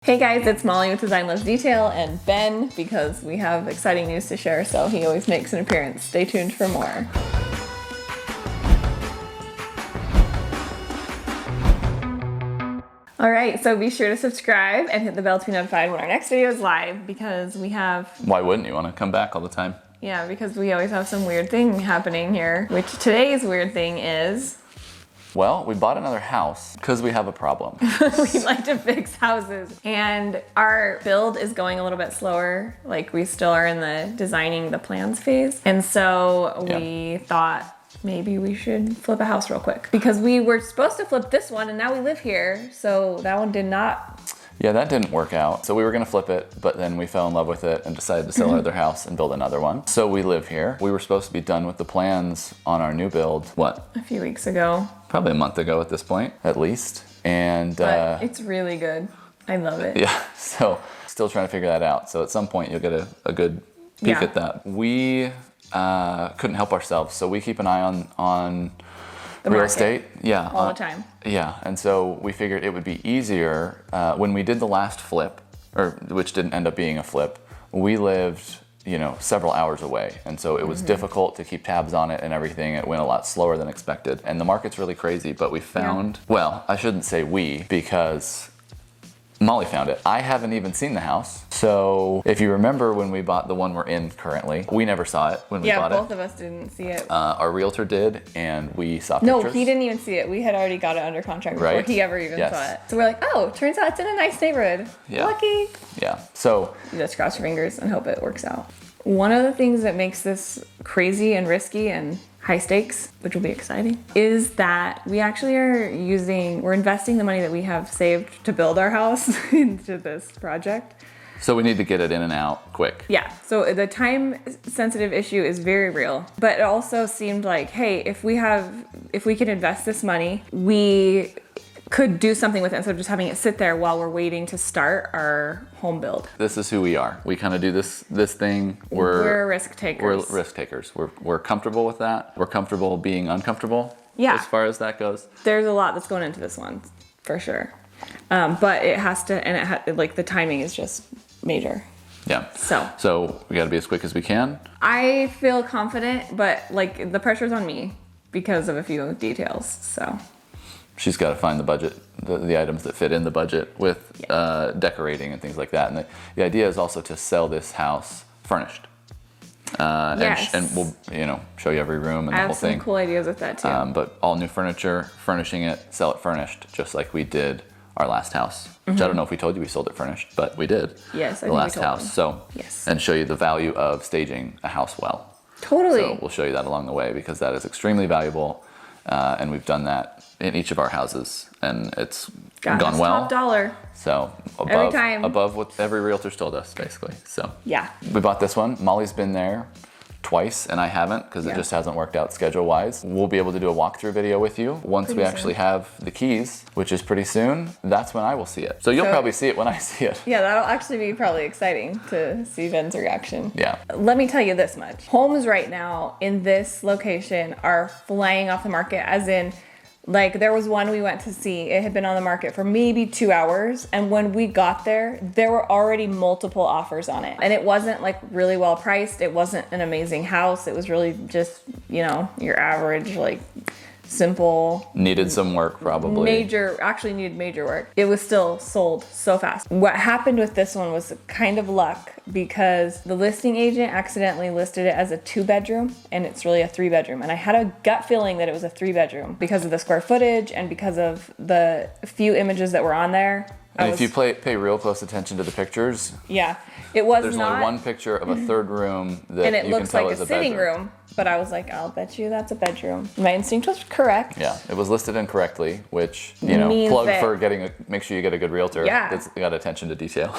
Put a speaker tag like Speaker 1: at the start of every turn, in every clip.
Speaker 1: Hey guys, it's Molly with Design Loves Detail, and Ben, because we have exciting news to share, so he always makes an appearance. Stay tuned for more. All right, so be sure to subscribe and hit the bell to be notified when our next video is live, because we have...
Speaker 2: Why wouldn't you want to come back all the time?
Speaker 1: Yeah, because we always have some weird thing happening here, which today's weird thing is...
Speaker 2: Well, we bought another house because we have a problem.
Speaker 1: We like to fix houses, and our build is going a little bit slower. Like, we still are in the designing the plans phase. And so we thought maybe we should flip a house real quick, because we were supposed to flip this one and now we live here. So that one did not.
Speaker 2: Yeah, that didn't work out. So we were gonna flip it, but then we fell in love with it and decided to sell our other house and build another one. So we live here. We were supposed to be done with the plans on our new build, what?
Speaker 1: A few weeks ago.
Speaker 2: Probably a month ago at this point, at least. And
Speaker 1: but it's really good. I love it.
Speaker 2: Yeah, so still trying to figure that out. So at some point you'll get a good peek at that. We couldn't help ourselves, so we keep an eye on
Speaker 1: the
Speaker 2: real
Speaker 1: market.
Speaker 2: estate. Yeah.
Speaker 1: All the time.
Speaker 2: Yeah, and so we figured it would be easier when we did the last flip, or which didn't end up being a flip. We lived, several hours away, and so it was difficult to keep tabs on it and everything. It went a lot slower than expected, and the market's really crazy. But we found, well, I shouldn't say we, because Molly found it. I haven't even seen the house. So if you remember when we bought the one we're in currently, we never saw it when we bought it.
Speaker 1: Yeah, both of us didn't see it.
Speaker 2: Our realtor did, and we saw pictures.
Speaker 1: No, he didn't even see it. We had already got it under contract before he ever even saw it. So we're like, oh, turns out it's in a nice neighborhood.
Speaker 2: Yeah.
Speaker 1: Lucky.
Speaker 2: Yeah, so.
Speaker 1: You just cross your fingers and hope it works out. One of the things that makes this crazy and risky and high stakes, which will be exciting, is that we actually we're investing the money that we have saved to build our house into this project.
Speaker 2: So we need to get it in and out quick.
Speaker 1: Yeah, so the time sensitive issue is very real, but it also seemed like, hey, if we could invest this money, we could do something with it instead of just having it sit there while we're waiting to start our home build.
Speaker 2: This is who we are. We kind of do this thing.
Speaker 1: We're risk takers.
Speaker 2: We're risk takers. We're comfortable with that. We're comfortable being uncomfortable.
Speaker 1: Yeah.
Speaker 2: As far as that goes.
Speaker 1: There's a lot that's going into this one, for sure. But it has to, and the timing is just major.
Speaker 2: Yeah.
Speaker 1: So
Speaker 2: we got to be as quick as we can.
Speaker 1: I feel confident, but the pressure's on me because of a few details. So.
Speaker 2: She's got to find the budget, the items that fit in the budget with decorating and things like that. And the idea is also to sell this house furnished.
Speaker 1: Yes.
Speaker 2: And we'll, show you every room and the whole thing.
Speaker 1: I have some cool ideas with that too.
Speaker 2: But all new furniture, furnishing it, sell it furnished, just like we did our last house. Which I don't know if we told you we sold it furnished, but we did.
Speaker 1: Yes, I think
Speaker 2: the last
Speaker 1: we told
Speaker 2: house.
Speaker 1: them.
Speaker 2: So, and show you the value of staging a house well.
Speaker 1: Totally.
Speaker 2: So we'll show you that along the way, because that is extremely valuable. And we've done that in each of our houses, and it's gone well.
Speaker 1: Top dollar.
Speaker 2: So above what every realtor's told us, basically. So
Speaker 1: yeah,
Speaker 2: we bought this one. Molly's been there twice, and I haven't, because it just hasn't worked out schedule-wise. We'll be able to do a walkthrough video with you once we actually have the keys, which is pretty soon. That's when I will see it. So you'll probably see it when I see it.
Speaker 1: Yeah, that'll actually be probably exciting to see Ben's reaction.
Speaker 2: Yeah.
Speaker 1: Let me tell you this much. Homes right now in this location are flying off the market, as in, there was one we went to see. It had been on the market for maybe 2 hours. And when we got there were already multiple offers on it. And it wasn't really well priced. It wasn't an amazing house. It was really just, your average, simple.
Speaker 2: Needed some work, probably.
Speaker 1: Actually needed major work. It was still sold so fast. What happened with this one was kind of luck, because the listing agent accidentally listed it as a 2-bedroom, and it's really a 3-bedroom. And I had a gut feeling that it was a 3-bedroom because of the square footage and because of the few images that were on there.
Speaker 2: And if you pay real close attention to the pictures,
Speaker 1: it was
Speaker 2: there's only one picture of a third room that
Speaker 1: and it
Speaker 2: you can
Speaker 1: looks
Speaker 2: tell
Speaker 1: like
Speaker 2: is
Speaker 1: a
Speaker 2: a
Speaker 1: sitting
Speaker 2: bedroom.
Speaker 1: room. But I was like, I'll bet you that's a bedroom. My instinct was correct.
Speaker 2: Yeah, it was listed incorrectly, which,
Speaker 1: Means
Speaker 2: plug
Speaker 1: that,
Speaker 2: for make sure you get a good realtor that's got attention to detail.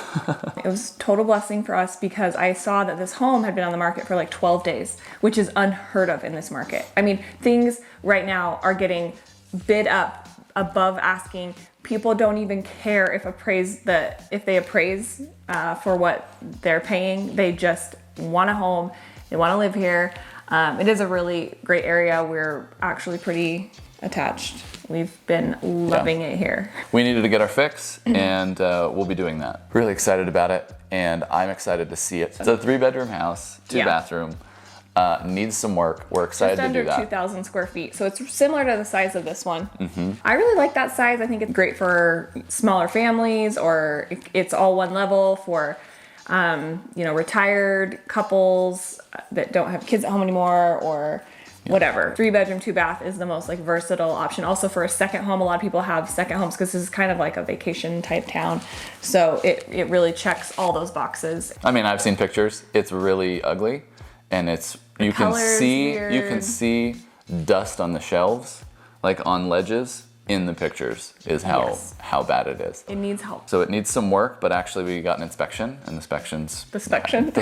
Speaker 1: It was total blessing for us, because I saw that this home had been on the market for 12 days, which is unheard of in this market. I mean, things right now are getting bid up above asking. People don't even care if they appraise for what they're paying. They just want a home. They want to live here. It is a really great area. We're actually pretty attached We've been loving it here.
Speaker 2: We needed to get our fix, and we'll be doing that. Really excited about it, and I'm excited to see it. It's a 3-bedroom house, 2-bathroom. Needs some work. We're excited to do that.
Speaker 1: Just under 2,000 square feet. So it's similar to the size of this one. I really like that size. I think it's great for smaller families, or it's all one level for, you know, retired couples that don't have kids at home anymore, or whatever. 3-bedroom, 2-bath is the most like versatile option. Also for a second home, a lot of people have second homes because this is kind of like a vacation type town. So it really checks all those boxes.
Speaker 2: I mean, I've seen pictures. It's really ugly. And you can see dust on the shelves, like on ledges in the pictures is how bad it is.
Speaker 1: It needs help.
Speaker 2: So it needs some work, but actually we got an inspection, and the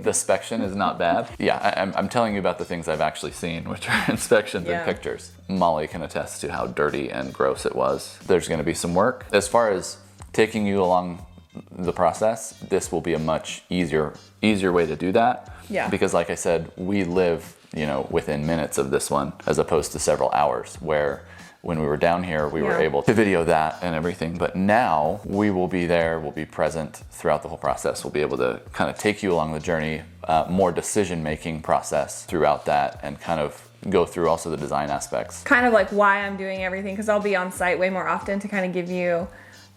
Speaker 2: inspection is not bad. Yeah, I'm telling you about the things I've actually seen, which are inspections and pictures. Mollie can attest to how dirty and gross it was. There's going to be some work. As far as taking you along the process, this will be a much easier way to do that.
Speaker 1: Yeah.
Speaker 2: Because like I said, we live, you know, within minutes of this one, as opposed to several hours, where when we were down here, we were able to video that and everything. But now we will be there, we'll be present throughout the whole process. We'll be able to kind of take you along the journey, more decision-making process throughout that, and kind of go through also the design aspects.
Speaker 1: Kind of like why I'm doing everything, because I'll be on site way more often to kind of give you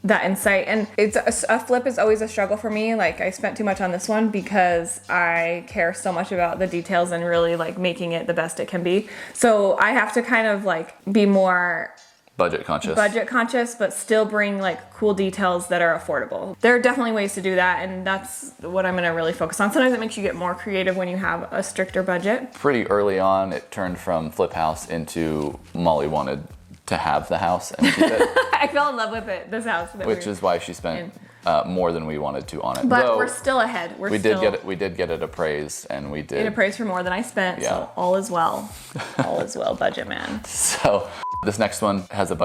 Speaker 1: that insight. And it's a flip is always a struggle for me. Like, I spent too much on this one because I care so much about the details and really like making it the best it can be. So I have to kind of like be more budget conscious, but still bring like cool details that are affordable. There are definitely ways to do that, and that's what I'm gonna really focus on. Sometimes it makes you get more creative when you have a stricter budget.
Speaker 2: Pretty early on, it turned from flip house into Mollie wanted to have the house and keep it.
Speaker 1: I fell in love with this house.
Speaker 2: Which is why she spent more than we wanted to on it.
Speaker 1: But though, we're still ahead. We did get it appraised, and we did. It appraised for more than I spent, so all is well. All is well, budget man.
Speaker 2: So this next one has a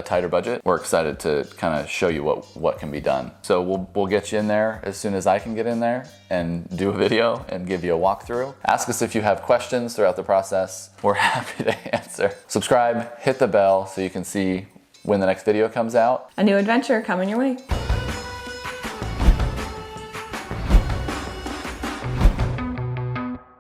Speaker 2: tighter budget. We're excited to kind of show you what can be done. So we'll get you in there as soon as I can get in there and do a video and give you a walkthrough. Ask us if you have questions throughout the process. We're happy to answer. Subscribe, hit the bell so you can see when the next video comes out.
Speaker 1: A new adventure coming your way.